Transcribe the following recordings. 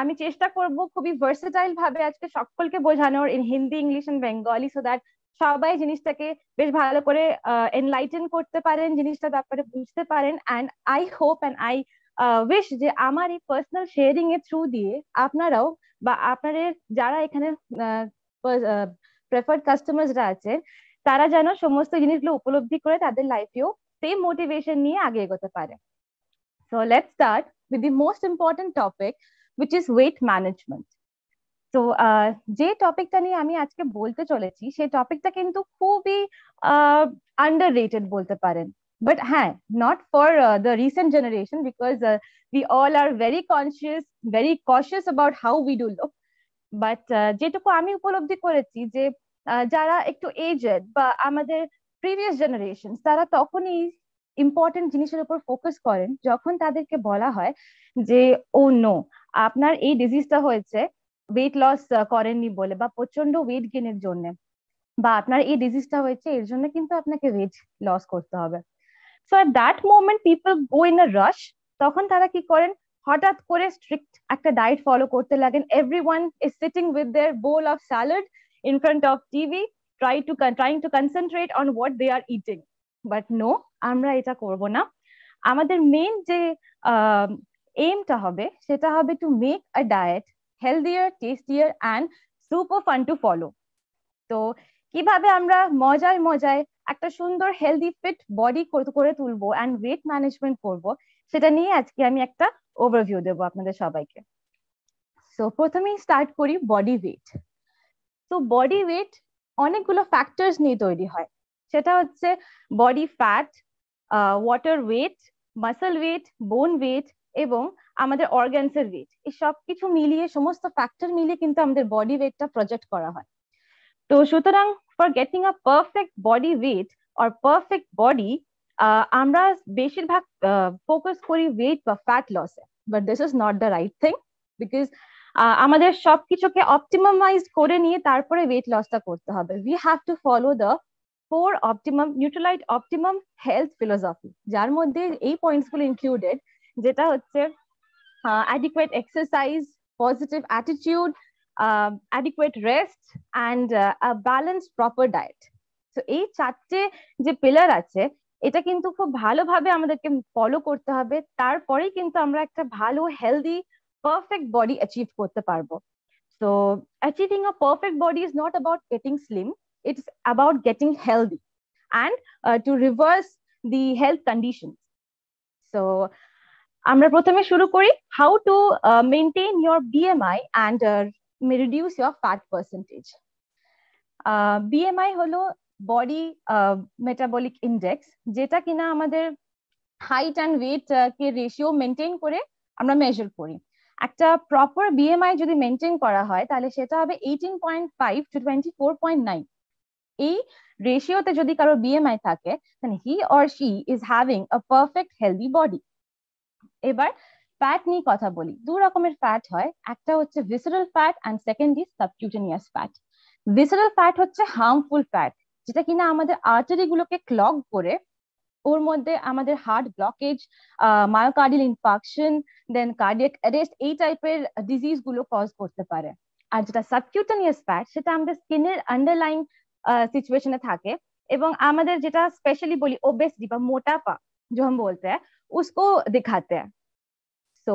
আমি চেষ্টা করব খুবই ভার্সেটাইল ভাবে আজকে সকলকে বোঝানোর in Hindi, English and Bengali, so that সবাই জিনিসটাকে বেশ ভালো করে এনলাইটেন করতে পারেন, জিনিসটার ব্যাপারে বুঝতে পারেন। And I hope and I wish যে আমার এই পার্সোনাল শেয়ারিং এর থ্রু দিয়ে আপনারাও বা আপনাদের যারা এখানে প্রেফার্ড কাস্টমার্সরা আছে, তারা যেন সমস্ত জিনিসগুলো উপলব্ধি করে তাদের লাইফেও সেম মোটিভেশন নিয়ে আগে এগোতে পারে। So let's start with the most important topic, which is weight management. তো যে টপিকটা নিয়ে আমি আজকে বলতে চলেছি সেই টপিকটা কিন্তু খুবই আন্ডার রেটেড বলতে পারেন। বাট হ্যাঁ, not for the recent generation, because we all are very conscious, very cautious about how we do look. But যেটুকু আমি উপলব্ধি করেছি যে যারা একটু এজেড বা আমাদের প্রিভিয়াস জেনারেশন, তারা তখনই ইম্পর্টেন্ট জিনিসের উপর ফোকাস করেন যখন তাদেরকে বলা হয় যে ও নো, আপনার এই ডিজিজটা হয়েছে ওয়েট লস করেননি বলে বা প্রচন্ড ওয়েট গেনের জন্য, বা আপনার এই ডিজিজটা হয়েছে এর জন্য কিন্তু আপনাকে ওয়েট লস করতে হবে। So at that moment people go in a rush. তখন তারা কি করেন, হঠাৎ করে স্ট্রিক্ট একটা ডায়েট ফলো করতে লাগেন। Everyone is sitting with their bowl of salad in front of TV, trying to concentrate on what they are eating. But no, আমরা এটা করব না। আমাদের মেইন যে এইমটা হবে সেটা হবে to make a diet healthier, tastier and super fun to follow. তো কিভাবে আমরা মজায় মজায় একটা সুন্দর হেলদি ফিট বডি করে তুলবো অ্যান্ড ওয়েট ম্যানেজমেন্ট করব, সেটা নিয়ে আজকে আমি একটা ওভারভিউ দেবো আপনাদের সবাইকে। সো প্রথমেই স্টার্ট করি বডি ওয়েট। তো বডি ওয়েট অনেকগুলো ফ্যাক্টরস নিয়ে তৈরি হয়। সেটা হচ্ছে body fat, water weight, muscle weight, bone weight এবং আমাদের অর্গানসের ওয়েট। এই সব কিছু মিলিয়ে, সমস্ত ফ্যাক্টর মিলিয়ে কিন্তু আমাদের বডি ওয়েটটা প্রজেক্ট করা হয়। তো সুতরাং for getting a perfect body weight or perfect body, আমরা বেশিরভাগ ফোকাস করি ওয়েট বা ফ্যাট লসে। But this is not the right thing, because আমাদের সবকিছুকে অপটিমাইজ করে নিয়ে তারপরে ওয়েট লসটা করতে হবে। We have to follow the four optimum নিউট্রালাইট optimum health philosophy, যার মধ্যে এই পয়েন্টস গুলো ইনক্লুডেড, যেটা হচ্ছে adequate exercise, positive attitude, adequate rest and a balanced proper diet. তো এই চারটে যে পিলার আছে, এটা কিন্তু খুব ভালোভাবে আমাদেরকে ফলো করতে হবে, তারপরেই কিন্তু আমরা একটা ভালো হেলদি পারফেক্ট বডি অ্যাচিভ করতে পারবো। So achieving a perfect body is not about getting slim, it's about getting healthy and to reverse the health conditions. So আমরা প্রথমে শুরু করি how to maintain your BMI and reduce your fat percentage. BMI হলো body metabolic index, যেটা কিনা আমাদের height and weight কে ratio maintain করে আমরা মেজার করি। একটা প্রপার বিএমআই যদি মেনটেন করা হয় তাহলে সেটা হবে 18.5 to 24.9। এই রেশিওতে যদি কারো বিএমআই থাকে, then he or she is having a perfect healthy body. এবার ফ্যাট নিয়ে কথা বলি। দু রকমের ফ্যাট হয়, একটা হচ্ছে visceral fat and second is subcutaneous fat. Visceral fat হচ্ছে হার্মফুল ফ্যাট, যেটা কিনা আমাদের আর্টারি গুলোকে ক্লগ করে ওর মধ্যে আমাদের হার্ট ব্লকেজ, মায়োকার্ডিয়াল ইনফাকশন, দেন কার্ডিয়াক অ্যারেস্ট, এই টাইপের ডিজিজ গুলো কজ করতে পারে। আর যেটা সাবকিউটেনিয়াস ফ্যাট, সেটা আমাদের স্কিনের আন্ডারলাইন সিচুয়েশনে থাকে এবং আমাদের যেটা স্পেশালি বলি ওবেসিটি বা मोटापा जो हम बोलते हैं उसको दिखाते हैं। So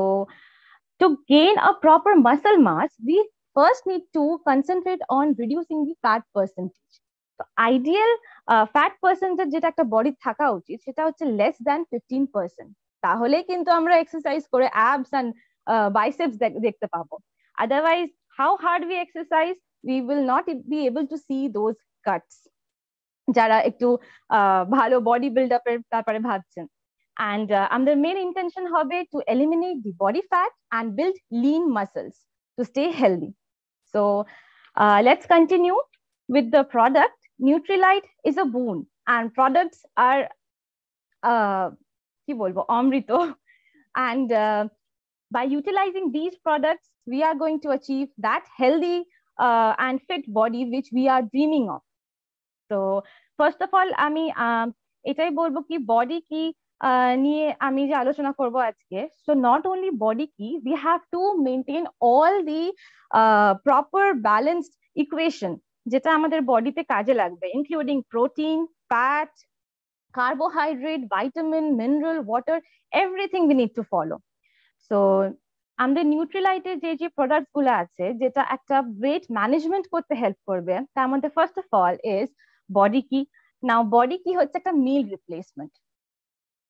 to gain a proper muscle mass, we first need to concentrate on reducing the fat percentage. তো আইডিয়াল ফ্যাট পার্সেন্টেজ যেটা একটা বডি থাকা উচিত সেটা হচ্ছে লেস দ্যান 15%। তাহলে কিন্তু আমরা এক্সারসাইজ করে অ্যাবস অ্যান্ড বাইসেপস দেখতে পাবো। Otherwise how hard we exercise, we will not be able to see those cuts, যারা একটু ভালো বডি বিল্ড আপের ব্যাপারে ভাবছেন। And আমাদের মেন ইন্টেনশন হবে to eliminate the body fat and build lean muscles to stay healthy. So let's continue with the product. Nutrilite is a boon and products are কি বলবো অমৃত, and by utilizing these products we are going to achieve that healthy and fit body which we are dreaming of. So first of all আমি এটাই বলবো কি body কি নিয়ে আমি যে আলোচনা করব আজকে, সো নট অনলি বডি কি, we have to maintain all the proper balanced equation যেটা আমাদের বডিতে কাজে লাগবে, including protein, fat, carbohydrate, vitamin, mineral, water, everything we need to follow. So আমাদের নিউট্রিলাইটের যে যে প্রোডাক্টস গুলো আছে যেটা একটা ওয়েট ম্যানেজমেন্ট করতে হেল্প করবে, তার মধ্যে first of all is body কি। নাও বডি কি হচ্ছে একটা মিল replacement.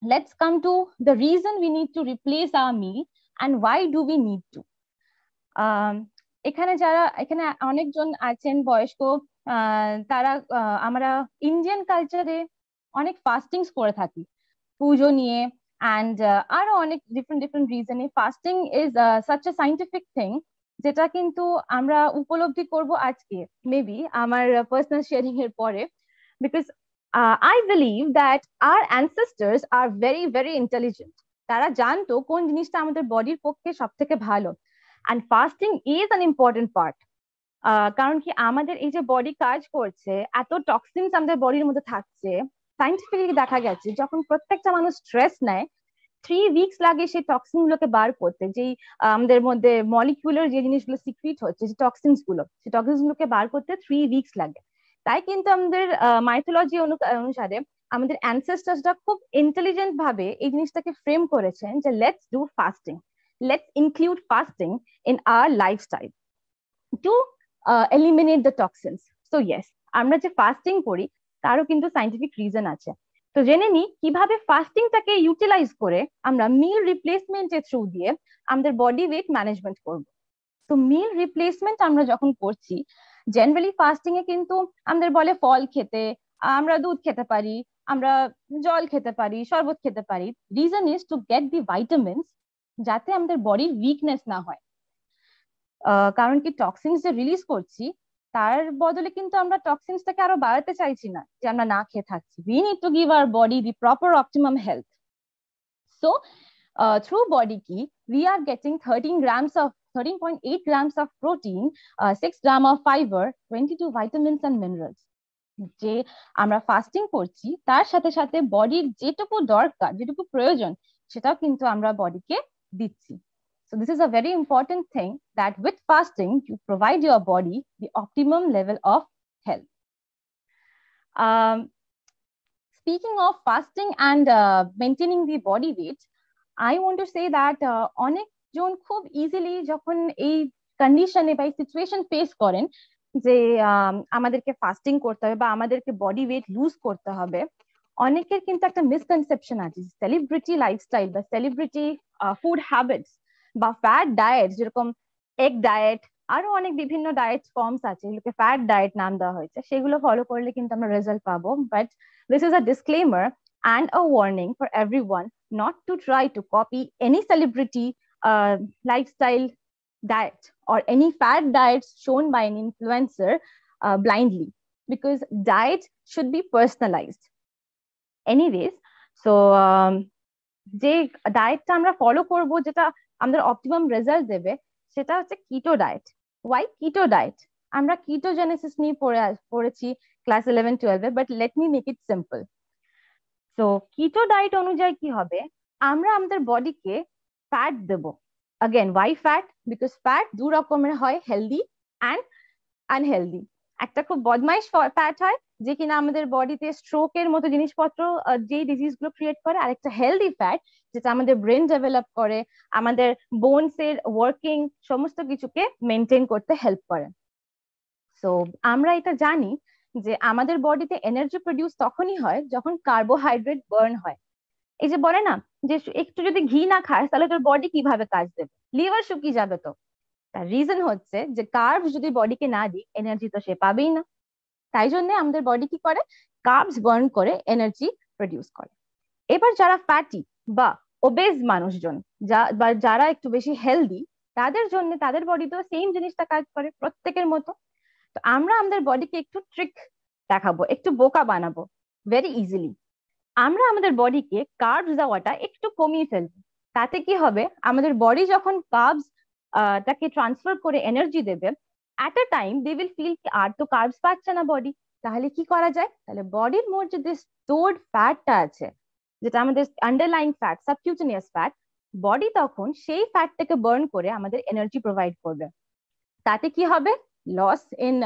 Let's come to the reason we need to replace our meal and why do we need to. এখানে অনেকজন আছেন বয়স্ক, তারা আমরা ইন্ডিয়ান কালচারে অনেক ফাস্টিংস করে থাকি পুজো নিয়ে, অ্যান্ড আরো অনেক ডিফারেন্ট ডিফারেন্ট রিজনে fasting is such a scientific thing, যেটা কিন্তু আমরা উপলব্ধি করব আজকে মেবি আমার পার্সোনাল শেয়ারিং এর পরে, because I believe that our ancestors are very very intelligent. তারা জানতো কোন জিনিসটা আমাদের বডির পক্ষে সব থেকে ভালো, and fasting is an important part. কারণ কি আমাদের এই যে বডি কাজ করছে, এত টক্সিনস আমাদের বডির মধ্যে থাকছে, সাইন্টিফিকলি দেখা গেছে যখন প্রত্যেকটা মানুষ স্ট্রেস নেয় 3 উইকস লাগে সেই টক্সিন গুলোকে বার করতে, যেই আমাদের মধ্যে মলিকিউলার যে জিনিসগুলো সিক্রিট হচ্ছে, যে টক্সিনস গুলো, সেই টক্সিনস গুলোকে বার করতে 3 উইকস লাগে। তাই কিন্তু আমাদের মাইথোলজি অনুসারে আমাদের অ্যানসেস্টার্সরা খুব ইন্টেলিজেন্ট ভাবে এই জিনিসটাকে ফ্রেম করেছেন যে let's do fasting, let's include fasting in our lifestyle two eliminate the toxins. So yes, আমরা যে ফাস্টিং করি তারও কিন্তু সাইন্টিফিক রিজন আছে। তো জেনে নি কিভাবে ফাস্টিংটাকে ইউটিলাইজ করে আমরা মিল রিপ্লেসমেন্টের থ্রু দিয়ে আমাদের বডি ওয়েট ম্যানেজমেন্ট করব। তো মিল রিপ্লেসমেন্ট আমরা যখন করছি, জেনারেলি ফাস্টিং এ কিন্তু আমাদের বলে ফল খেতে, আমরা দুধ খেতে পারি, আমরা জল খেতে পারি, শরবত খেতে পারি। Reason is to get the vitamins, যাতে আমাদের বডির উইকনেস না হয়। কারণ কি টক্সিনস যে রিলিজ করছি তার বদলে কিন্তু আমরা টক্সিনসটাকে আরো বাড়াতে চাইছি না যে আমরা না খেয়ে থাকছি। We need to give our body the proper optimum health. So through body key we are getting 13.8 grams of protein, 6 gram of fiber, 22 vitamins and minerals। যে আমরা ফাস্টিং করছি তার সাথে সাথে বডির যেটুকু দরকার, যেটুকু প্রয়োজন, সেটাও কিন্তু আমরা বডিকে দিচ্ছি। So this is a very important thing, that with fasting you provide your body the optimum level of health. Speaking of fasting and maintaining the body weight, I want to say that অনেকজন খুব easily যখন এই কন্ডিশনে বা situation face করেন যে আমাদেরকে fasting করতে হবে বা আমাদেরকে বডি ওয়েট লুজ করতে হবে, অনেকের কিন্তু একটা মিসকনসেপশন আছে সেলিব্রিটি লাইফস্টাইল বা সেলিব্রিটি ফুড হ্যাবিটস বা ফ্যাট ডায়েট, যেরকম এগ ডায়েট, আরো অনেক বিভিন্ন ডায়েট ফর্মস আছে, এগুলোকে ফ্যাট ডায়েট নাম দেওয়া হয়েছে, সেগুলো ফলো করলে কিন্তু আমরা রেজাল্ট পাবো। But this is a disclaimer and a warning for everyone not to try to copy any celebrity lifestyle diet or any fad diets shown by an influencer blindly, because diet should be personalized. Anyways, so যে ডায়েটটা আমরা follow করব যেটা আমাদের optimum result দেবে, সেটা হচ্ছে keto diet. Y keto diet? আমরা ketogenesis নিয়ে পড়েছি ক্লাস 11-12-এ, but let me make it simple. তো কিটো ডায়েট অনুযায়ী কি হবে, আমরা আমাদের বডিকে ফ্যাট দেব। Again why fat? Because fat দু রকমের হয়, হেলদি অ্যান্ড আনহেলদি। একটা খুব বদমাইশ ফ্যাট হয় যে কিনা আমাদের বডিতে স্ট্রোকের মতো জিনিসপত্র, যে ডিজিজ গুলো ক্রিয়েট করে, আর একটা হেলদি ফ্যাট যেটা আমাদের ব্রেন ডেভেলপ করে, আমাদের বোনস এর ওয়ার্কিং সমস্ত কিছুকে মেনটেন করতে হেল্প করে। সো আমরা এটা জানি যে আমাদের বডিতে এনার্জি প্রডিউস তখনই হয় যখন কার্বোহাইড্রেট বার্ন হয়। এই যে বলে না যে একটু যদি ঘি না খাস তাহলে তোর বডি কিভাবে কাজ দেবে, লিভার শুকিয়ে যাবে। তো তার রিজন হচ্ছে যে কার্বস যদি বডিকে না দিই, এনার্জি তো সে পাবেই না। তাই জন্য আমাদের বডি কি করে, কার্বস বার্ন করে এনার্জি প্রডিউস করে। এবার যারা ফ্যাটি বা ওবেজ মানুষজন, যারা একটু বেশি হেলদি, তাদের জন্য তাদের বডিতেও সেম জিনিসটা কাজ করে প্রত্যেকের মতো। তো আমরা আমাদের বডিকে একটু ট্রিক দেখাবো, একটু বোকা বানাবো ভেরি ইজিলি। আমরা আমাদের বডিকে কার্বস দেওয়াটা একটু কমিয়ে ফেলবো। তাতে কি হবে, আমাদের বডি যখন কার্বস তাকে ট্রান্সফার করে এনার্জি দেবে, at a time they will feel আর তো কার্বস পাচ্ছে না বডি। তাহলে কি করা যায়, তাহলে বডির মধ্যে যে স্টোরড ফ্যাটটা আছে যেটা আমাদের underlying fat, subcutaneous fat, body তখন সেই ফ্যাটটাকে বার্ন করে আমাদের এনার্জি প্রোভাইড করবে। তাতে কি হবে? Loss in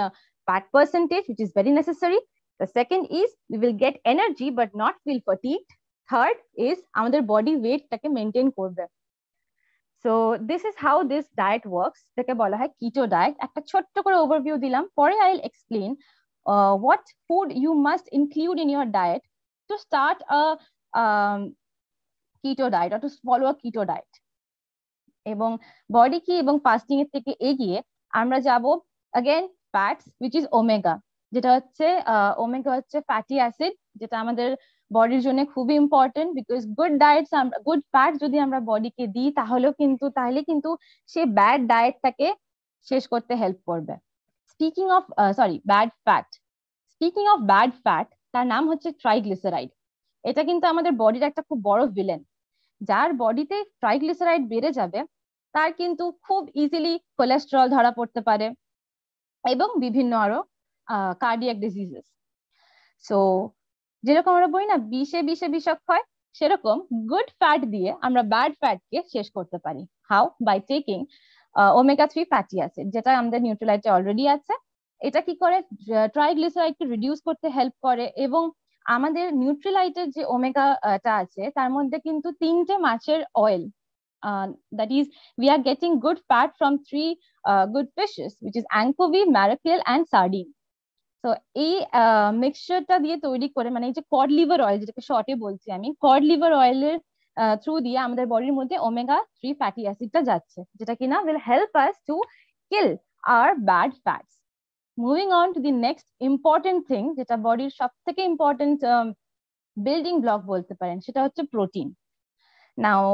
fat percentage, which is very necessary. The second is we will get energy but not feel fatigued. Third is আমাদের body weight টাকে maintain করবে। So this is how this diet works. এটাকে বলা হয় keto diet. একটা ছোট্ট করে overview দিলাম, পরে I'll explain what food you must include in your diet to start a keto diet or to follow a keto diet. এবং body কি এবং ফাস্টিং এর থেকে এগিয়ে আমরা যাব again fats which is omega, যেটা হচ্ছে ওমেগা হচ্ছে ফ্যাটি অ্যাসিড, যেটা আমাদের বডির জন্য খুবই important. Because good diets, good fat যদি আমরা বডিকে দিই তাহলে কিন্তু সে ব্যাড ডায়েটটাকে শেষ করতে হেল্প করবে। স্পিকিং অফ ব্যাড ফ্যাট, তার নাম হচ্ছে ট্রাইগ্লিসারাইড। এটা কিন্তু আমাদের বডির একটা খুব বড় ভিলেন। যার বডিতে ট্রাইগ্লিসারাইড বেড়ে যাবে তার কিন্তু খুব ইজিলি কোলেস্টেরল ধরা পড়তে পারে এবং বিভিন্ন আরো কার্ডিয়াক ডিজিজেস। সো যেরকম আমরা বলি না বিষে বিষে বিষক্ষয়, সেরকম গুড ফ্যাট দিয়ে আমরা ব্যাড ফ্যাটকে শেষ করতে পারি। How? By taking omega 3 fatty acid, যেটা আমাদের নিউট্রিলাইটে অলরেডি আছে। এটা কি করে? ট্রাইগ্লিসারাইডকে রিডিউস করতে হেল্প করে। এবং আমাদের নিউট্রিলাইটের যে ওমেগাটা আছে তার মধ্যে কিন্তু 3টে মাছের oil, that is we are getting good fat from 3 good fishes, which is anchovy, mackerel and sardine. তো এই মিক্সচারটা দিয়ে তৈরি করে, মানে এই যে কড লিভার অয়েল, যেটাকে শর্টে বলছি আমি, কড লিভার অয়েলের থ্রু দিয়ে আমাদের বডির মধ্যে ওমেগা 3 ফ্যাটি অ্যাসিডটা যাচ্ছে, যেটা কিনা will help us to kill our bad fats. Moving on to the next important thing, যেটা বডির সব থেকে ইম্পর্টেন্ট বিল্ডিং ব্লক বলতে পারেন, সেটা হচ্ছে protein. Now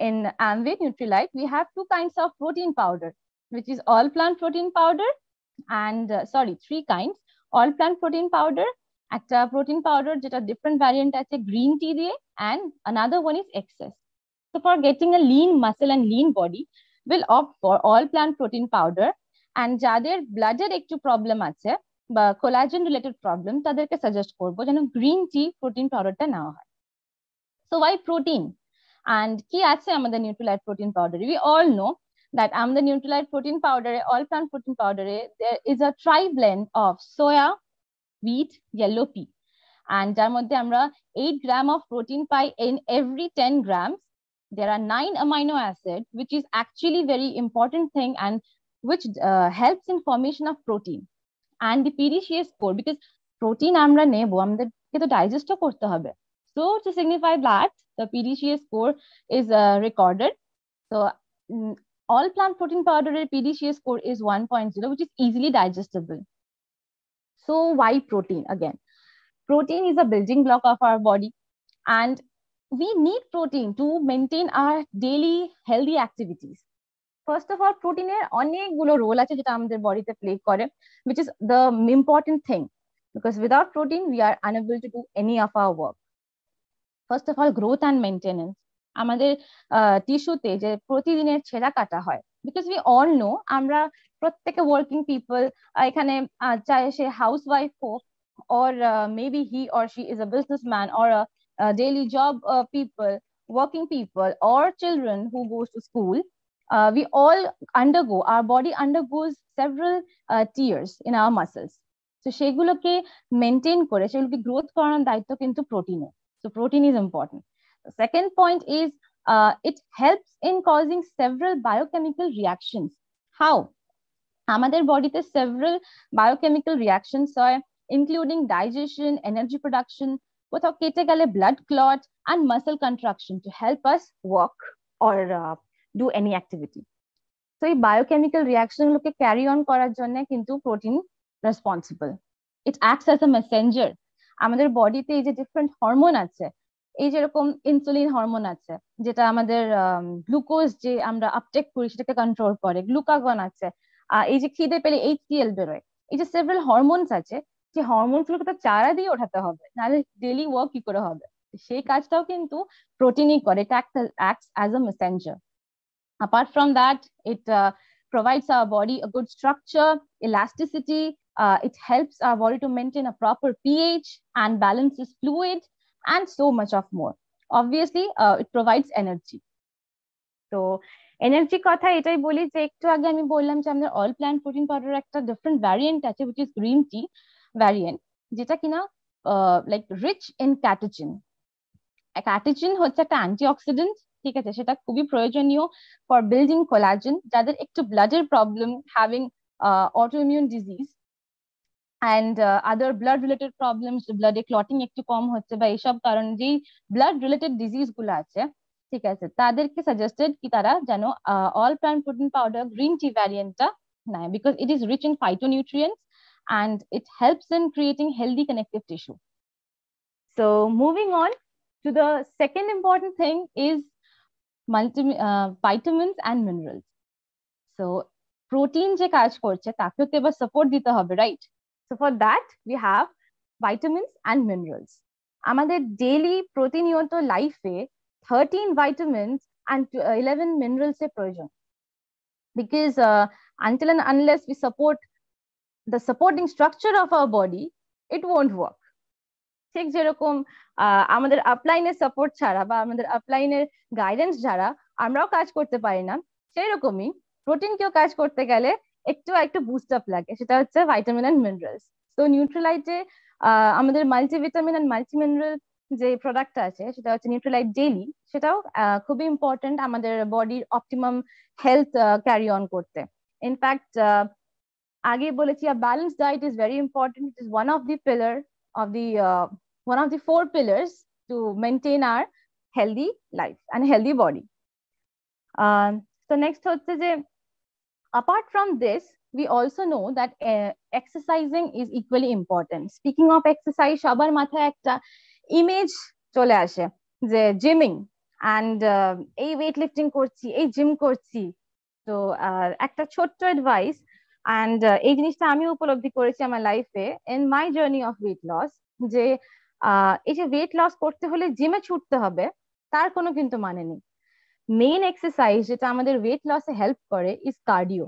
in Amway Nutrilite we have two kinds of protein powder, which is all plant protein powder and 3 kinds. All plant protein powder, একটা protein powder যেটা different variant আছে green tea দিয়ে, and another one is excess. So for getting a lean muscle and lean body, we'll opt for all plant protein powder. And যাদের ব্লাডের একটু problem আছে বা collagen related problem, তাদেরকে suggest করবো যেন গ্রিন টি প্রোটিন পাউডারটা নেওয়া হয়। So Y protein? and কি আছে আমাদের নিউট্রিলাইট প্রোটিন পাউডারে? we all know that আমাদের নিউট্রিলাইট প্রোটিন পাউডারে, all plant protein পাউডারে, there is a tri blend of soya, wheat, yellow pea, and যার মধ্যে আমরা 8 gram of protein pi in every 10 grams. There are 9 amino acids, which is actually very important thing and which helps in formation of protein. And the PDCA score, because protein আমরা নেব, আমাদেরকে তো ডাইজেস্টও করতে হবে। So to signify that, the PDCA score is recorded. So all plant protein powder PDCA score is 1.0, which is easily digestible. So why protein? Again, protein is a building block of our body, and we need protein to maintain our daily healthy activities. First of all, protein এর অনেকগুলো role আছে যেটা আমাদের বডিতে play করে, which is the important thing, because without protein we are unable to do any of our work. First of all, growth and maintenance. আমাদের টিস্যুতে যে প্রতিদিনের ছেঁড়া কাটা হয়, বিকজ উই অল নো, আমরা প্রত্যেকে ওয়ার্কিং পিপল, এখানে চাहे সে হাউস ওয়াইফ হোক, or maybe he or she is a businessman or a daily job people, working people, or children who goes to school. We all our body undergoes several tears in our muscles. So সেগুলোকে maintain করে, সেগুলোকে growth করানোর দায়িত্ব কিন্তু প্রোটিনের। So protein is important. The second point is it helps in causing several biochemical reactions. How? আমাদের বডিতে several biochemical reactions হয়, including digestion, energy production, কোথাও কেটে গেলে blood clot and muscle contraction to help us walk or do any activity. So এই biochemical reaction গুলোকে carry on করার জন্য কিন্তু protein responsible. It acts as a messenger. আমাদের বডিতে এই যে ডিফারেন্ট হরমোন আছে, এই যেরকম ইনসুলিন হরমোন আছে যেটা আমাদের গ্লুকোজ যে আমরা আপটেক করি সেটাকে কন্ট্রোল করে, গ্লুকাগন আছে, এই যে খিদে পেলে HCl বেরোয়, এই যে সেভারাল হরমোনস আছে, যে হরমোনস গুলোকে তো চারা দিয়ে ওঠাতে হবে, নাহলে ডেইলি ওয়ার্ক কি করে হবে? সেই কাজটাও কিন্তু প্রোটিনই করে। It acts as a messenger. Apart from that, it provides our body a good structure, elasticity. It helps our body to maintain a proper pH and balances fluid. and so much of more. Obviously, it provides energy. তো energy কথা এটাই বলি যে একটু আগে আমি বললাম যে আমাদের অল প্ল্যান্ট প্রোটিন পাউডার একটা ডিফারেন্ট ভ্যারিয়েন্ট আছে, which is green tea variant, যেটা কিনা like rich in catechin. Catechin হচ্ছে একটা অ্যান্টিঅক্সিডেন্ট, ঠিক আছে, সেটা খুবই প্রয়োজনীয় ফর বিল্ডিং কোলাজেন, যাদের একটু ব্লাডের problem, having autoimmune disease and other blood related problems, ব্লাডে ক্লটিং একটু কম হচ্ছে বা এইসব কারণে যেই ব্লাড রিলেটেড ডিজিজ গুলো আছে, ঠিক আছে, তাদেরকে সাজেস্টেড কি তারা যেন all plant protein powder green tea ভ্যারিয়েন্টটা নেয়, because it is rich in phytonutrients and it helps in creating healthy connective tissue. So moving on to the second important thing is vitamins and minerals. So protein যে কাজ করছে তাকেও তো এবার support দিতে হবে, right? So for that we have vitamins and minerals. আমাদের daily প্রতিনিয়ত লাইফে 13 vitamins and 11 minerals এর প্রয়োজন, because until and unless we support the supporting structure of our body, it won't work. ঠিক যেরকম আমাদের আপলাইনের সাপোর্ট ছাড়া বা আমাদের আপলাইনের গাইডেন্স ছাড়া আমরাও কাজ করতে পারি না, সেই রকমই প্রোটিনকেও কাজ করতে গেলে একটু একটু বুস্ট আপ লাগে, সেটা হচ্ছে ভাইটামিন এন্ড মিনারেলস। তো নিউট্রিলাইটে আমাদের মাল্টিভিটামিন এন্ড মাল্টি মিনারেল যে প্রোডাক্টটা আছে সেটা হচ্ছে নিউট্রিলাইট ডেইলি, সেটাও খুবই ইম্পর্টেন্ট আমাদের বডির অপটিমাম হেলথ ক্যারি অন করতে। ইনফ্যাক্ট আগে বলেছি a balanced diet is very important. It is one of the pillar of the one of the 4 pillars to maintain our healthy life and healthy body. So next হচ্ছে যে apart from this we also know that exercising is equally important. Speaking of exercise, সবার মাথায় একটা image চলে আসে যে gymming and এই weight lifting করছি, এই জিম করছি। তো একটা ছোট্ট অ্যাডভাইস, অ্যান্ড এই জিনিসটা আমি উপলব্ধি করেছি আমার লাইফে in my journey of weight loss, যে এই যে ওয়েট লস করতে হলে জিমে ছুটতে হবে তার কোনো কিন্তু মানে নেই। মেইন এক্সারসাইজ যেটা আমাদের ওয়েট লসে হেল্প করে ইজ কার্ডিও।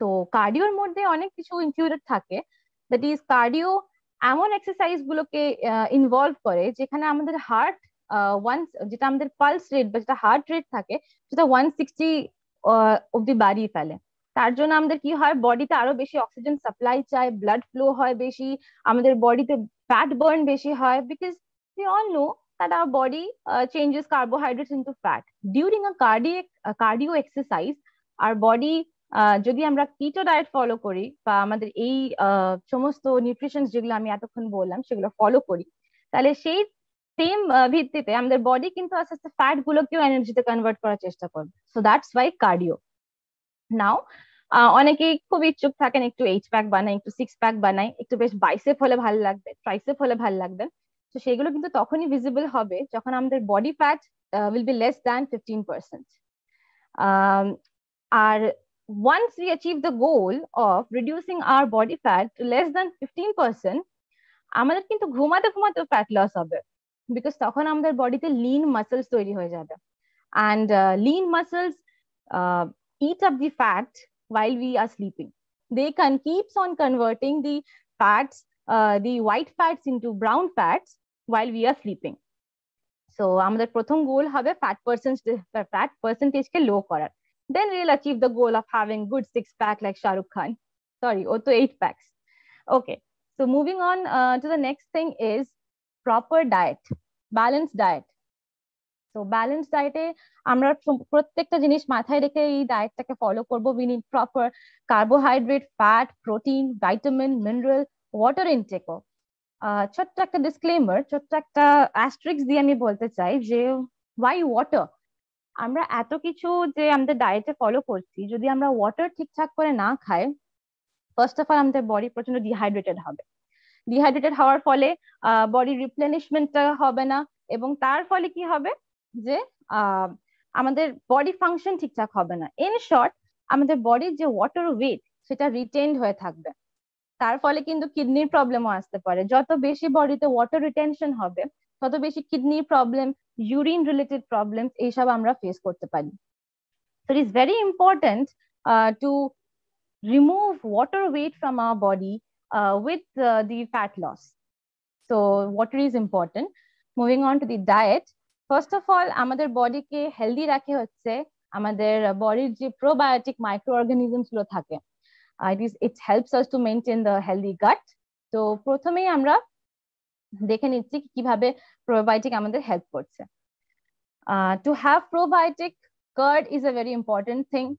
তো কার্ডিওর মধ্যে অনেক কিছু ইনক্লুডেড থাকে, দ্যাট ইজ কার্ডিও এমন এক্সারসাইজ গুলোকে ইনভলভ করে যেখানে আমাদের হার্ট যেটা আমাদের পালস রেট বা যেটা হার্ট রেট থাকে সেটা 160 অব্দি বাড়িয়ে ফেলে। তার জন্য আমাদের কি হয়, বডিতে আরো বেশি অক্সিজেন সাপ্লাই চায়, ব্লাড ফ্লো হয় বেশি, আমাদের বডিতে ফ্যাট বার্ন বেশি হয়, because we all know that our body changes carbohydrates into fat during a cardio exercise. Our body যদি আমরা কিটো ডায়েট ফলো করি বা আমাদের এই সমস্ত নিউট্রিশন যেগুলো আমি এতক্ষণ বললাম সেগুলো ফলো করি, তাহলে সেই সেম ভিত্তিতে আমাদের বডি কিন্তু আস্তে আস্তে ফ্যাট গুলোকেও এনার্জিতে কনভার্ট করার চেষ্টা করবে। So that's why cardio. Now অনেকেই খুব ইচ্ছুক থাকেন একটু 8 প্যাক বানাই, একটু 6 প্যাক বানাই, একটু বেশ বাইসেপ হলে ভালো লাগবে, ট্রাইসেপ হলে ভালো লাগবে। তো সেগুলো কিন্তু তখনই ভিজিবল হবে যখন আমাদের body fat will be less than 15%। আর once we achieve the goal of reducing our body fat to less than 15%, আমাদের কিন্তু ঘুমাতে ঘুমাতে ফ্যাট লস হবে, বিকজ তখন আমাদের বডিতে লিন মাসেলস তৈরি হয়ে যাবে, and lean muscles eat up the fat while we are sleeping. They can keeps on converting the fats, the white fats into brown fats while we are sleeping. So আমাদের প্রথম গোল হবে fat percentage কে লো করার, then we'll achieve the goal of having good 6 pack like Shah Rukh Khan. Sorry, or to 8 packs. Okay, so moving on to the next thing is proper diet, balanced diet. তো balance ডায়েটে আমরা প্রত্যেকটা জিনিস মাথায় রেখে এই ডায়েটটাকে follow করব। We need proper carbohydrate, fat, protein, vitamin, mineral, water ইনটেকও। ছোট্ট একটা ডিসক্লেমার, ছোট্ট একটা অ্যাস্ট্রিক্স দিয়ে আমি বলতে চাই যে ওয়াই ওয়াটার? আমরা এত কিছু যে আমাদের ডায়েটে ফলো করছি, যদি আমরা ওয়াটার ঠিকঠাক করে না খাই, ফার্স্ট অফ অল আমাদের বডি প্রচন্ড ডিহাইড্রেটেড হবে। ডিহাইড্রেটেড হওয়ার ফলে বডি রিপ্লেনিশমেন্টটা হবে না, এবং তার ফলে কি হবে যে আমাদের বডি ফাংশন ঠিকঠাক হবে না। ইন শর্ট, আমাদের বডির যে ওয়াটার ওয়েট সেটা রিটেইনড হয়ে থাকবে, তার ফলে কিন্তু কিডনির প্রবলেমও আসতে পারে। যত বেশি বডিতে ওয়াটার রিটেনশন হবে তত বেশি কিডনির প্রবলেম, ইউরিন রিলেটেড প্রবলেম এইসব আমরা ফেস করতে পারি। So it is very important to remove water weight from our body with the fat loss. So water is important. Moving on to the diet. First of all, আমাদের বডিকে healthy রাখে হচ্ছে আমাদের বডির যে প্রোবায়োটিক মাইক্রো অর্গানিজমস গুলো থাকে। it helps us to maintain the healthy gut. তো প্রথমেই আমরা দেখে নিচ্ছি কিভাবে প্রোবায়োটিক আমাদের হেল্প করছে। To have probiotic, curd is a very important thing.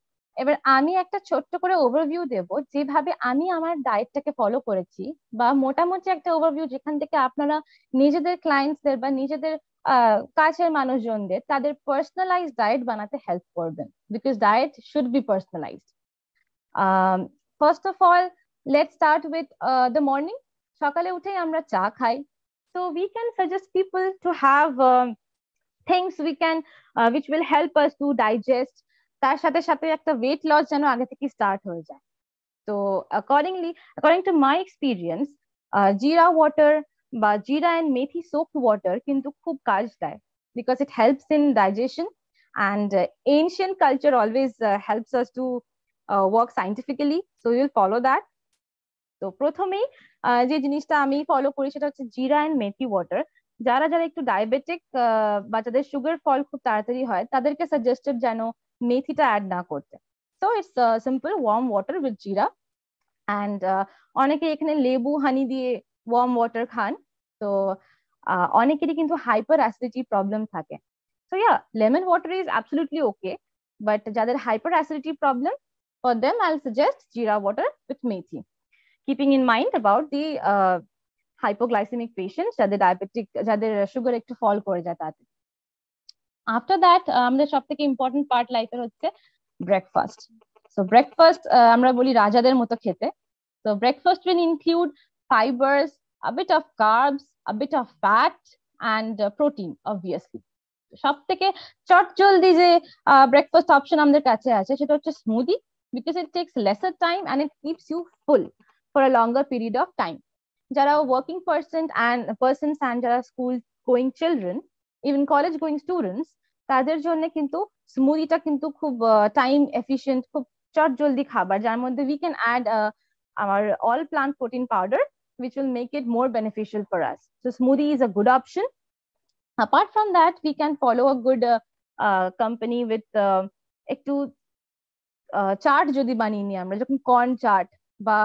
এবার আমি একটা ছোট্ট করে ওভারভিউ দেব যেভাবে আমি আমার ডায়েটটাকে ফলো করেছি, বা মোটামুটি একটা ওভারভিউ যেখান থেকে আপনারা নিজেদের ক্লায়েন্টসদের বা নিজেদের কাছের মানুষজনদের তাদের পার্সোনালাইজড ডায়েট বানাতে হেল্প করবেন, because diet should be personalised. First of all let's start with the morning. সকালে উঠেই আমরা চা খাই, so we can suggest people to have things which will help us to digest, তার সাথে সাথে একটা ওয়েট লস যেন আগে থেকে স্টার্ট হয়ে যায়। তো according to my experience, জিরা ওয়াটার বা জিরা এন্ড মেথি সোপড ওয়াটার কিন্তু খুব কাজ দেয়, because it helps in digestion, and ancient culture always helps us to work scientifically, so we will follow that. তো প্রথমেই যে জিনিসটা আমি ফলো করি সেটা হচ্ছে জিরা এন্ড মেথি ওয়াটার। যারা যারা একটু ডায়াবেটিক বা যাদের সুগার ফল খুব তাড়াতাড়ি হয় তাদেরকে সাজেস্টেড যেন মেথিটা অ্যাড না করতে। So it's simple worm water with জিরা, অ্যান্ড অনেকে এখানে লেবু হানি দিয়ে ওয়ার্ম ওয়াটার খান। তো অনেকেরই কিন্তু হাইপার অ্যাসিডিটি প্রবলেম থাকে, so yeah lemon water is absolutely okay, but যাদের hyper acidity problem, for them I will suggest jeera water with methi, keeping in mind about the hypoglycemic patients, যাদের ডায়াবেটিক, যাদের sugar একটু fall করে যায় তাদের। After that আমাদের সব থেকে ইম্পর্টেন্ট পার্ট লাইফের হচ্ছে ব্রেকফাস্ট। সো ব্রেকফাস্ট আমরা বলি রাজাদের মতো খেতে। So breakfast will include fibers, a bit of carbs, a bit of fat, and protein, obviously. সব থেকে চটজলদি যে ব্রেকফাস্ট অপশন আমাদের কাছে আছে সেটা হচ্ছে smoothie, because it takes lesser time and it keeps you full for a longer period of time. যারা working persons and যারা school going children, even college going students, তাদের জন্য কিন্তু স্মুদিটা কিন্তু খুব টাইম এফিশিয়েন্ট, খুব চটজলদি খাবার, যার মধ্যে we can add our all plant protein powder, which will make it more beneficial for us. So smoothie is a good option. Apart from that, we can follow a good company with একটু চাট যদি বানিয়ে নিই আমরা, যখন corn chaat বা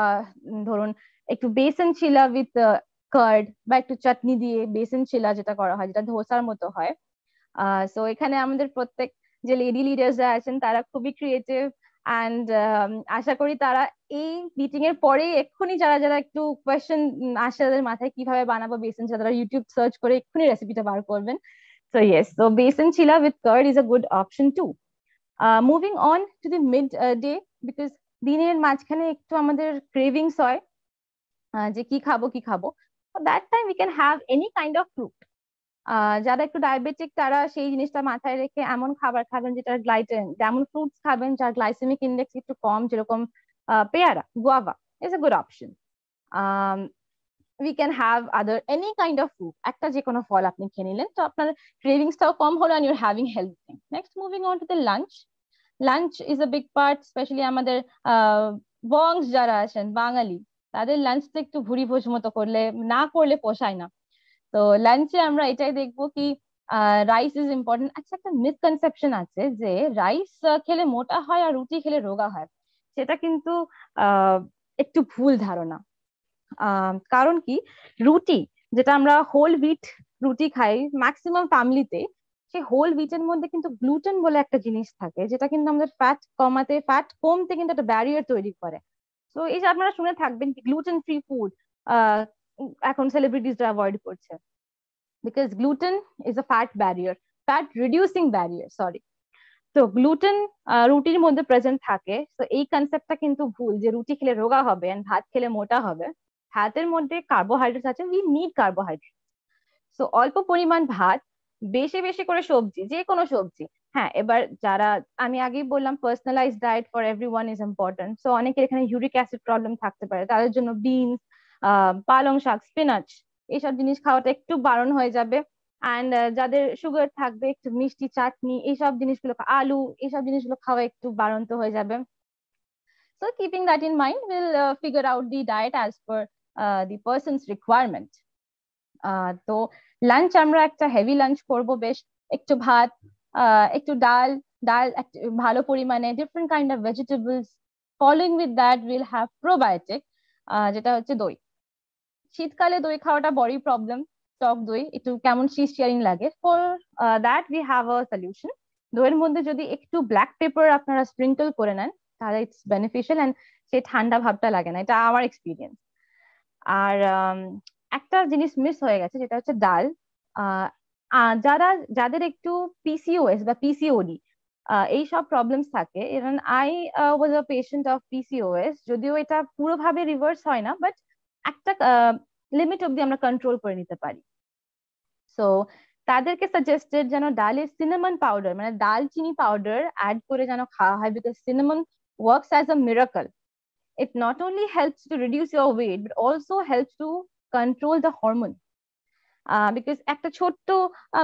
ধরুন একটু বেসন chilla with card, বা একটু চাটনি দিয়ে বেসন ছিলা যেটা করা হয়, যেটা ধোসার মতো হয়। সো এখানে আমাদের প্রত্যেক যে লেডি লিডার্সরা আছেন তারা খুবই ক্রিয়েটিভ, অ্যান্ড আশা করি তারা এই মিটিং এর পরে এক্ষুনি যারা যারা একটু কোয়েশ্চেন আসে তাদের মাথায় কিভাবে বানাবো বেসন ছিলা, তারা ইউটিউব সার্চ করে এক্ষুনি রেসিপিটা বার করবেন। So yes, so besan chilla with curd is a good option too. Moving on to the mid day, because দিনের মাঝখানে একটু আমাদের ক্রেভিংস হয় যে কি খাবো কি খাবো, that time we can have any kind of fruit. যারা একটু ডায়াবেটিক তারা সেই জিনিসটা মাথায় রেখে এমন খাবার খাবেন যেটা যেমন ফ্রুটস খাবেন যার গ্লাইসেমিক ইন্ডেক্স একটু কম, যেরকম পেয়ারা, guava is a good option. We can have other any kind of fruit, একটা যে কোনো ফল আপনি খেয়ে নিলেন, তো আপনার ক্রেভিংসটাও কম হলো, and you're having healthy thing. Next, moving on to the lunch. Lunch is a big part, especially আমাদের বংশ যারা আছেন বাঙালি, তাদের লাঞ্চটা একটু ভুরি ভোজ মতো করলে না করলে পোষায় না। তো লাঞ্চে আমরা এটাই দেখবো কি রাইস ইজ ইম্পর্টেন্ট। আচ্ছা, একটা মিসকনসেপশন আছে যে রাইস খেলে মোটা হয় আর রুটি খেলে রোগা হয়, সেটা কিন্তু একটু ভুল ধারণা। কারণ কি, রুটি যেটা আমরা হোল হুইট রুটি খাই ম্যাক্সিমাম ফ্যামিলিতে, সেই হোল হুইটের মধ্যে কিন্তু গ্লুটেন বলে একটা জিনিস থাকে যেটা কিন্তু আমাদের ফ্যাট কমতে কিন্তু একটা ব্যারিয়ার তৈরি করে। তো এই যে আপনারা শুনে থাকবেন কি গ্লুটেন ফ্রি ফুড এখন সেলিব্রিটিসরা অ্যাভয়েড করছে, because gluten is a fat reducing barrier, sorry. তো গ্লুটেন রুটির মধ্যে প্রেজেন্ট থাকে, তো এই কনসেপ্টটা কিন্তু ভুল যে রুটি খেলে রোগা হবে এন্ড ভাত খেলে মোটা হবে। ভাতের মধ্যে কার্বোহাইড্রেট আছে, উই নিড কার্বোহাইড্রেট। সো অল্প পরিমাণ ভাত, বেশি বেশি করে সবজি, যে কোনো সবজি। হ্যাঁ, এবার যারা আমি আগেই বললাম personalize diet for everyone is important, so অনেকের এখানে ইউরিক অ্যাসিড প্রবলেম থাকতে পারে, তাদের জন্য বিনস, পালং শাক, স্পিনাচ এইসব জিনিস খাওয়াটা একটু বারণ হয়ে যাবে। অ্যান্ড যাদের সুগার থাকবে একটু মিষ্টি, চাটনি, এইসব জিনিসগুলো, আলু, এইসব জিনিসগুলো খাওয়া একটু বারন্ত হয়ে যাবে। So keeping that in mind, we'll figure out the diet as per the person's requirement. তো লাঞ্চ আমরা একটা হেভি লাঞ্চ করব, বেশ একটু ভাত, একটু ডাল, ডাল ভালো পরিমাণে, different kind of vegetables. Following with that will have probiotic, যেটা হচ্ছে দই। শীতকালে দই খাওয়াটা বড়ই প্রবলেম, টক দই একটু কেমন শীত শিয়ারিং লাগে। For that we have a solution. দইয়ের মধ্যে যদি একটু ব্ল্যাক পেপার আপনারা স্প্রিঙ্কল করে নেন তাহলে ইটস বেনিফিশিয়াল, এন্ড সেই ঠান্ডা ভাবটা লাগে না, এটা আমার এক্সপিরিয়েন্স। আর একটা জিনিস মিস হয়ে গেছে, যেটা হচ্ছে ডাল। আহ যাদের একটু পিসিওএস বা পিসিওডি এই সব প্রবলেমস থাকে, even I was a patient of PCOS, যদিও এটা পুরোভাবে রিভার্স হয় না, বাট একটা লিমিট অব্দি আমরা কন্ট্রোল করে নিতে পারি। সো তাদেরকে সাজেস্টেড যেন ডালে সিনামন পাউডার, মানে দালচিনি পাউডার অ্যাড করে যেন খাওয়া হয়, because cinnamon works as a miracle. It not only helps to reduce your weight but also helps to control the hormone. Because একটা ছোট্ট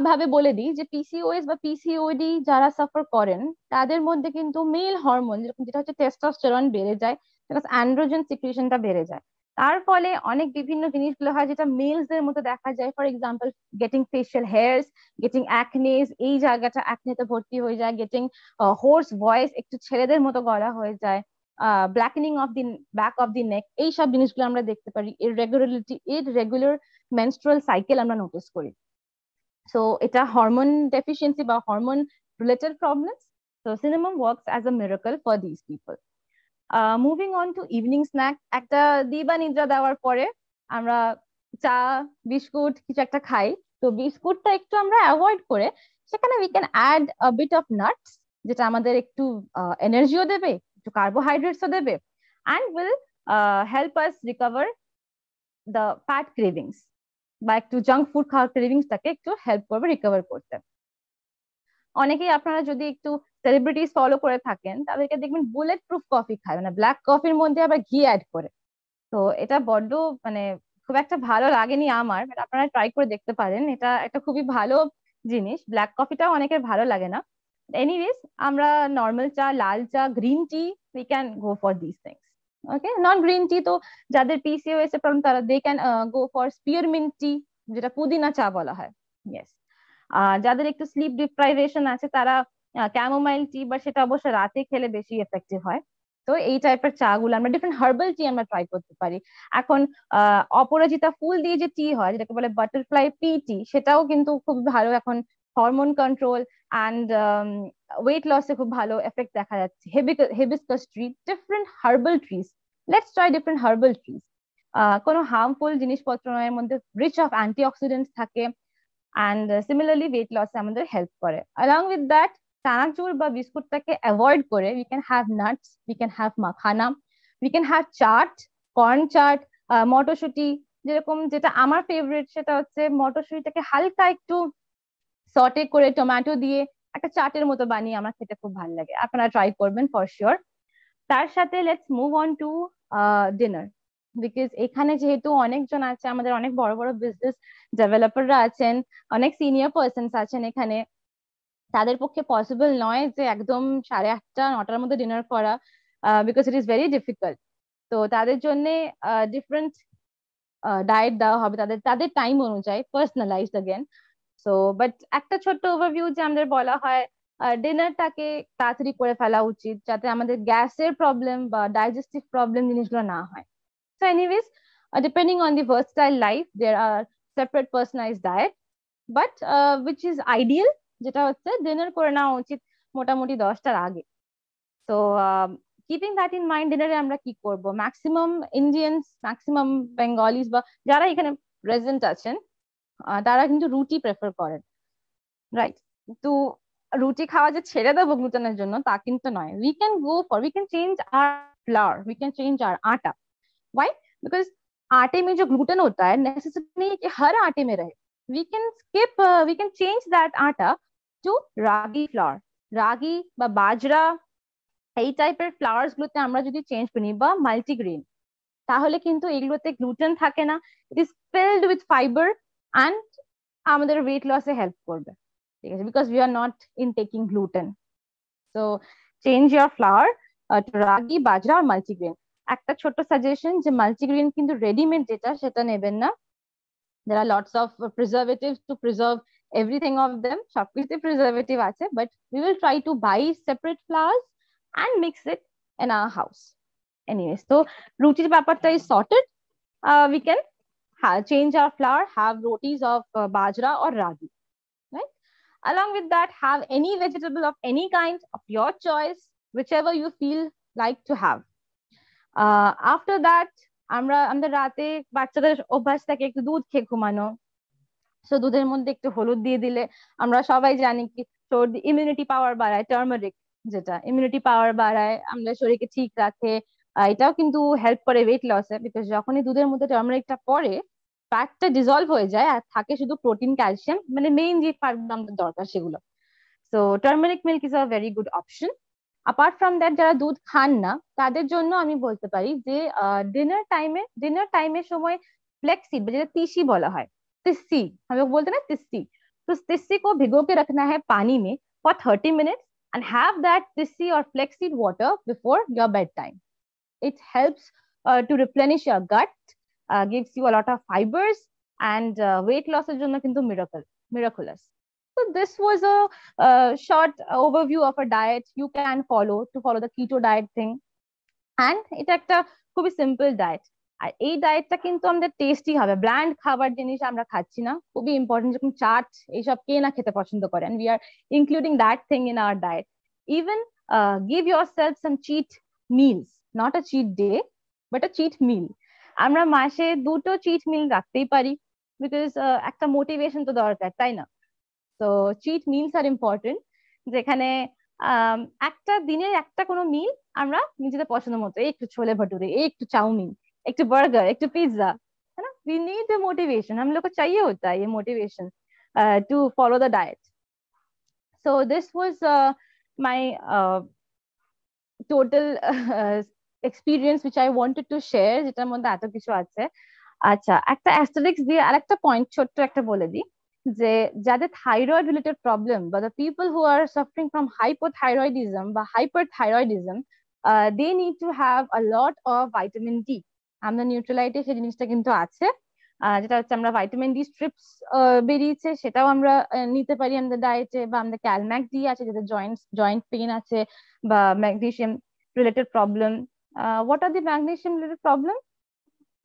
ভাবে বলে দিই যে পিসিওএস বা পিসিওডি যারা সাফার করেন তাদের মধ্যে কিন্তু মেল হরমোন যেটা হচ্ছে টেস্টোস্টেরন বেড়ে যায়, অ্যান্ড্রোজেন সিক্রিশনটা বেড়ে যায়। তার ফলে অনেক বিভিন্ন জিনিসগুলো হয় যেটা মেলস দের মতো দেখা যায়। For example, getting facial here's, getting Acnes, এই জায়গাটা অ্যাকনেতে ভর্তি হয়ে যায়, গেটিং হোর্স ভয়েস, একটু ছেলেদের মতো গলা হয়ে যায়, blackening of the back of the neck, এইসব জিনিসগুলো আমরা দেখতে পারি। ইররেগুলার মেনস্ট্রুয়াল সাইকেল আমরা নোটিস করি। সো এটা হরমোন ডেফিসিয়েন্সি বা hormone related problems. So cinnamon works as a miracle for this people. Moving on to evening snack, একটা দিবা নিদ্রা দেওয়ার পরে আমরা চা বিস্কুট কিছু একটা খাই। তো বিস্কুটটা একটু আমরা অ্যাভয়েড করে সেখানে we can add a bit of nuts, যেটা আমাদের একটু এনার্জিও দেবে, একটু কার্বোহাইড্রেটসও দেবে, and will help us recover the fat cravings, বা একটু জাঙ্ক ফুড খাওয়ার ক্রেভিংসটাকে একটু হেল্প করবে রিকভার করতে। অনেকেই আপনারা যদি একটু সেলিব্রিটিস ফলো করে থাকেন তাদেরকে দেখবেন বুলেট প্রুফ কফি খায়, মানে ব্ল্যাক কফির মধ্যে আবার ঘি অ্যাড করে। তো এটা বড্ড মানে খুব একটা ভালো লাগেনি আমার, বাট আপনারা ট্রাই করে দেখতে পারেন, এটা একটা খুবই ভালো জিনিস। ব্ল্যাক কফিটাও অনেকের ভালো লাগে না। এনিওয়েজ, আমরা নর্মাল চা, লাল চা, green tea, we can go for this things. Okay, non green tea তো যাদের পিসিওএস এর প্রবলেম তারা they can go for spearmint tea, যেটা পুদিনা চা বলা হয়। ইয়েস। যাদের একটু স্লিপ ডিপ্রাইভেশন আছে তারা ক্যামোমাইল টি, বা সেটা অবশ্য রাতে খেলে বেশি এফেক্টিভ হয়। তো এই টাইপের চা গুলো আমরা, ডিফারেন্ট হার্বাল টি আমরা ট্রাই করতে পারি। এখন অপরাজিতা ফুল দিয়ে যে টি হয় যেটাকে বলে বাটারফ্লাই পি টি, সেটাও কিন্তু খুব ভালো এখন হরমোন কন্ট্রোল অ্যান্ড ওয়েট লসে খুব ভালো এফেক্ট দেখা যাচ্ছে। Hibiscus tea, different herbal teas, let's try different herbal teas. কোনো হার্মফুল জিনিসপত্র নয়, এর মধ্যে রিচ অফ অ্যান্টিঅক্সিডেন্টস থাকে, অ্যান্ড সিমিলারলি ওয়েট লসে আমাদের হেল্প করে। অ্যালং উইথ দ্যাট, চানাচুর বা বিস্কুটটাকে অ্যাভয়েড করে we can have nuts, we can have makhana, we can have chaat, corn chaat, মটরশুটি। যেরকম যেটা আমার ফেভারিট সেটা হচ্ছে মটরশুটিটাকে হালকা একটু সটে করে টমেটো দিয়ে একটা চাটের মতো বানিয়ে আমার খেতে খুব ভালো লাগে, আপনারা ট্রাই করবেন ফর শিওর। তার সাথে let's move on two dinner, because এখানে যেহেতু অনেকজন আছে, আমাদের অনেক বড় বড় বিজনেস ডেভেলপাররা আছেন, অনেক সিনিয়র পার্সনস আছেন এখানে, তাদের পক্ষে পসিবল নয় যে একদম 8:30-9টার মধ্যে ডিনার করা, because it is very difficult. তো তাদের জন্য ডিফারেন্ট ডায়েট দেওয়া হবে তাদের তাদের টাইম অনুযায়ী, পার্সোনালাইজড अगेन। সো বাট একটা ছোট্ট ওভারভিউ যে আমাদের বলা হয় ডিনারটাকে তাড়াতাড়ি করে ফেলা উচিত, যাতে আমাদের গ্যাসের প্রবলেম বা ডাইজেস্টিভ প্রবলেম জিনিসগুলো না হয়। So anyways, depending on the versatile life there are separate personalized diet, but which is ideal, যেটা হচ্ছে ডিনার করে নেওয়া উচিত মোটামুটি 10টার আগে। তো কিপিং দ্যাট ইন মাইন্ড, ডিনারে আমরা কি করব, ম্যাক্সিমাম ইন্ডিয়ানস, ম্যাক্সিমাম বেঙ্গলিজ বা যারা এখানে প্রেজেন্ট আছেন তারা কিন্তু রুটি প্রেফার করেন, রাইট? তো রুটি খাওয়া যে ছেড়ে দেবো গ্লুটেনের জন্য তা কিন্তু নয়। We can change our flour, we can change our atta. Why? Because आटे में जो ग्लूटेन होता है नेसेसरी नहीं है कि हर आटे में रहे। वी कैन चेंज दैट आटा टू रागी फ्लावर। রাগি বা বাজরা এই টাইপের ফ্লাওয়ার্স গুলোতে আমরা যদি চেঞ্জ করি, বা মাল্টিগ্রেন, তাহলে কিন্তু এগুলোতে গ্লুটেন থাকে না, it is filled with fibre, and আমাদের ওয়েট লসে হেল্প করবে। ঠিক আছে, because we are not in taking gluten. So change your flour to ragi, bajra R multigrain. একটা ছোট্ট সাজেশন, যে মাল্টিগ্রেন কিন্তু রেডিমেড যেটা সেটা নেবেন না, There are lots of preservatives to preserve everything of them. সবকিছুতে preservative আছে, but we will try to buy separate flours and mix it in our house. Anyway, so রুটির ব্যাপারটা is sorted. We can change our flour, have rotis of bajra or ragi, right? Along with that, have any vegetable of any kind of your choice, whichever you feel like to have. After that, আমাদের রাতে বাচ্চাদের অভ্যাস থাকে একটু দুধ খেয়ে ঘুমানো। So দুধের মধ্যে একটু হলুদ দিয়ে দিলে আমরা সবাই জানি কি সর্দি ইমিউনিটি পাওয়ার বাড়ায়, টার্মারিক যেটা ইমিউনিটি পাওয়ার বাড়ায়, আমাদের শরীরকে ঠিক রাখে। এটাও কিন্তু হেল্প করে ওয়েট লসে, বিকজ যখনই দুধের মধ্যে টার্মারিকটা পড়ে ফ্যাটটা ডিজলভ হয়ে যায় আর থাকে শুধু প্রোটিন, ক্যালসিয়াম, মানে মেইন যে ফাইবার আমাদের দরকার সেগুলো। So turmeric milk is a very good option. Apart from that, যারা দুধ খান না তাদের জন্য আমি বলতে পারি যে ডিনার টাইমের সময় फ्लैक्स सीड, যেটা তিসি বলা হয়, तिस्सी हम लोग बोलते हैं ना तिस्सी, तो तिस्सी को भिगो के रखना है पानी में for 30 minutes and have that tissi or flaxseed water before your bedtime. It helps to replenish your gut, gives you a lot of fibers, and weight loss এর জন্য কিন্তু miraculous. So this was a short overview of a diet you can follow to follow the keto diet thing. And এটা একটা খুবই simple diet. আর এই ডায়েটটা কিন্তু আমাদের tasty হবে, ব্ল্যান্ড খাবার জিনিস আমরা খাচ্ছি না, খুবই ইম্পর্টেন্ট। যেরকম চাট এইসব কে না খেতে পছন্দ করে, and we are including that thing in our diet. Even give yourself some cheat meals, not a cheat day but a cheat meal. আমরা মাসে 2টো চিট মিল রাখতেই পারি, বিকজ একটা মোটিভেশন তো দরকার, তাই না? তো চিট মিলস আর ইম্পর্টেন্ট, যেখানে একটা দিনের একটা কোনো মিল আমরা নিজেদের পছন্দ মতো, একটু ছোলে ভটুরে, একটু চাউমিন, একটু বার্গার, একটু পিज्जा, है ना? We need the motivation, हम लोग को चाहिए होता है ये motivation to follow the diet. So this was my total experience which I wanted to share, যেটার মধ্যে এত কিছু আছে। আচ্ছা, একটা অ্যাস্টেরিক্স দিয়ে আরেকটা পয়েন্ট ছোট্ট একটা বলে দিই, যে যাদের থাইরয়েড রিলেটেড প্রবলেম বা the people who are suffering from hypothyroidism বা hyperthyroidism, they need to have a lot of vitamin D. আমরা নিউট্রালাইটে সেই জিনিসটা কিন্তু আছে, যেটা হচ্ছে আমরা ভাইটামিন ডি স্ট্রিপস বেরিয়েছে, সেটাও আমরা নিতে পারি আমাদের ডায়েটে। বা আমাদের ক্যালম্যাক ডি আছে যাদের জয়েন্ট পেইন আছে, বা magnesium related problem. What are the magnesium related problem?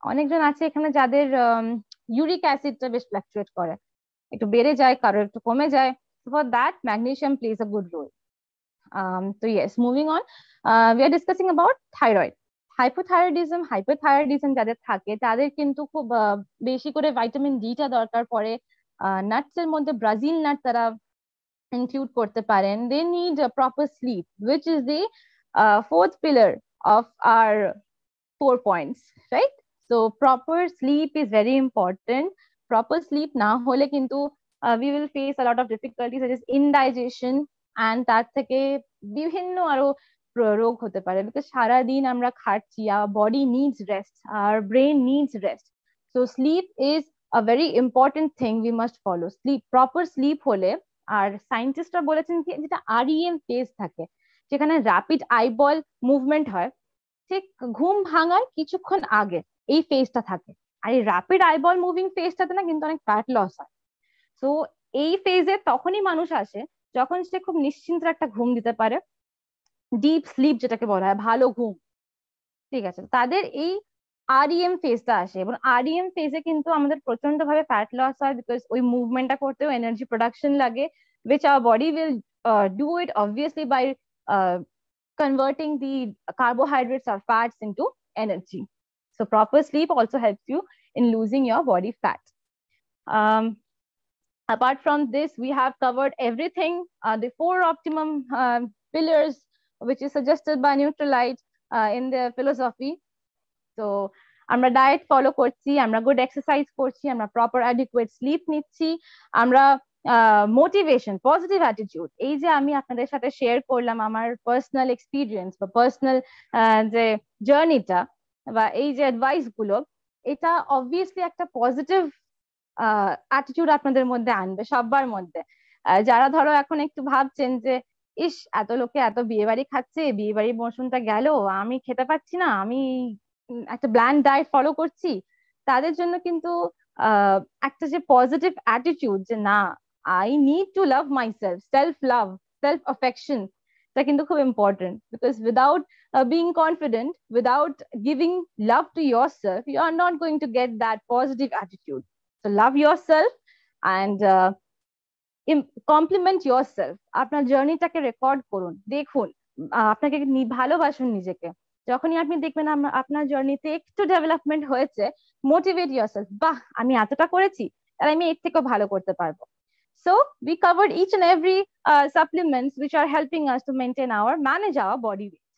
অনেকজন আছে এখানে যাদের ইউরিক অ্যাসিডটা বেশ ফ্লাকচুয়েট করে, একটু বেড়ে যায়, কারোর একটু কমে যায়। For that magnesium plays a good role. তো yes, moving on, we are discussing about thyroid. Hyperthyroidism যাদের থাকে তাদের কিন্তু খুব বেশি করে ভাইটামিন ডিটা দরকার পড়ে। নাটস এর মধ্যে ব্রাজিল নাট তারা ইনক্লুড করতে পারেন। They need proper sleep, which is the fourth pillar of our 4 points, right? So proper sleep is very important. Proper sleep না হলে কিন্তু we will face a lot of difficulties such as indigestion, and তার থেকে বিভিন্ন আরো রোগ হতে পারে, বিকজ সারাদিন আমরা খাচ্ছি, our body needs rest, our brain needs rest. So sleep is a very important thing we must follow. Proper sleep হলে, আর সায়েন্টিস্টরা বলেছেন কি, যেটা REM ফেজ থাকে, যেখানে র্যাপিড আইবল মুভমেন্ট হয়, ঠিক ঘুম ভাঙার কিছুক্ষণ আগে এই ফেজটা থাকে। আর এই র্যাপিড আইবল মুভিং ফেজটাতে না কিন্তু অনেক ফ্যাট লস হয়। সো এই ফেজে তখনই মানুষ আসে যখন সে খুব নিশ্চিন্ত একটা ঘুম দিতে পারে, ডিপ স্লিপ যেটাকে বলা হয়, ভালো ঘুম, ঠিক আছে? তাদের এই REM ফেজটা আসে, এবং REM ফেজে কিন্তু আমাদের প্রচন্ড ভাবে ফ্যাট লস হয়, বিকজ ওই মুভমেন্টটা করতেও এনার্জি প্রোডাকশন লাগে, which our body will do it obviously by converting the carbohydrates or fats into energy. So proper sleep also helps you in losing your body fat. Apart from this, we have covered everything, the 4 optimum pillars which is suggested by Nutrilite in their philosophy. So আমরা diet follow করছি, আমরা good exercise করছি, আমরা proper adequate slip নিচ্ছি, আমরা motivation, positive attitude, এই যে আমি আপনাদের সাথে শেয়ার করলাম আমার পার্সোনাল এক্সপিরিয়েন্স বা পার্সোনাল যে জার্নিটা বা এই যে অ্যাডভাইস গুলো, এটা অবভিয়াসলি একটা পজিটিভ অ্যাটিটিউড আপনাদের মধ্যে আনবে, সবার মধ্যে। যারা ধরো এখন একটু ভাবছেন যে ইস, এত লোকে এত বিয়ে বাড়ি খাচ্ছে, বিয়ে বাড়ির মৌসুমটা গেল, আমি খেতে পাচ্ছি না, আমি একটা ব্ল্যান্ড ডায়েট ফলো করছি, তাদের জন্য কিন্তু একটা যে পজিটিভ অ্যাটিটিউড যে না, I need to love my self, self love, self affection, এটা কিন্তু খুব important. Because without being confident, without giving love to yourself, you are not going to get that positive attitude. So love yourself and compliment yourself. আপনার জার্নিটাকে record করুন, দেখুন, আপনাকে ভালোবাসুন নিজেকে। যখনই আপনি দেখবেন আপনার জার্নিতে একটু ডেভেলপমেন্ট হয়েছে, মোটিভেট yourself, বাহ আমি এতটা করেছি, আর আমি এর থেকেও ভালো করতে পারবো। So we covered each and every supplements which are helping us to maintain our manage our body weight.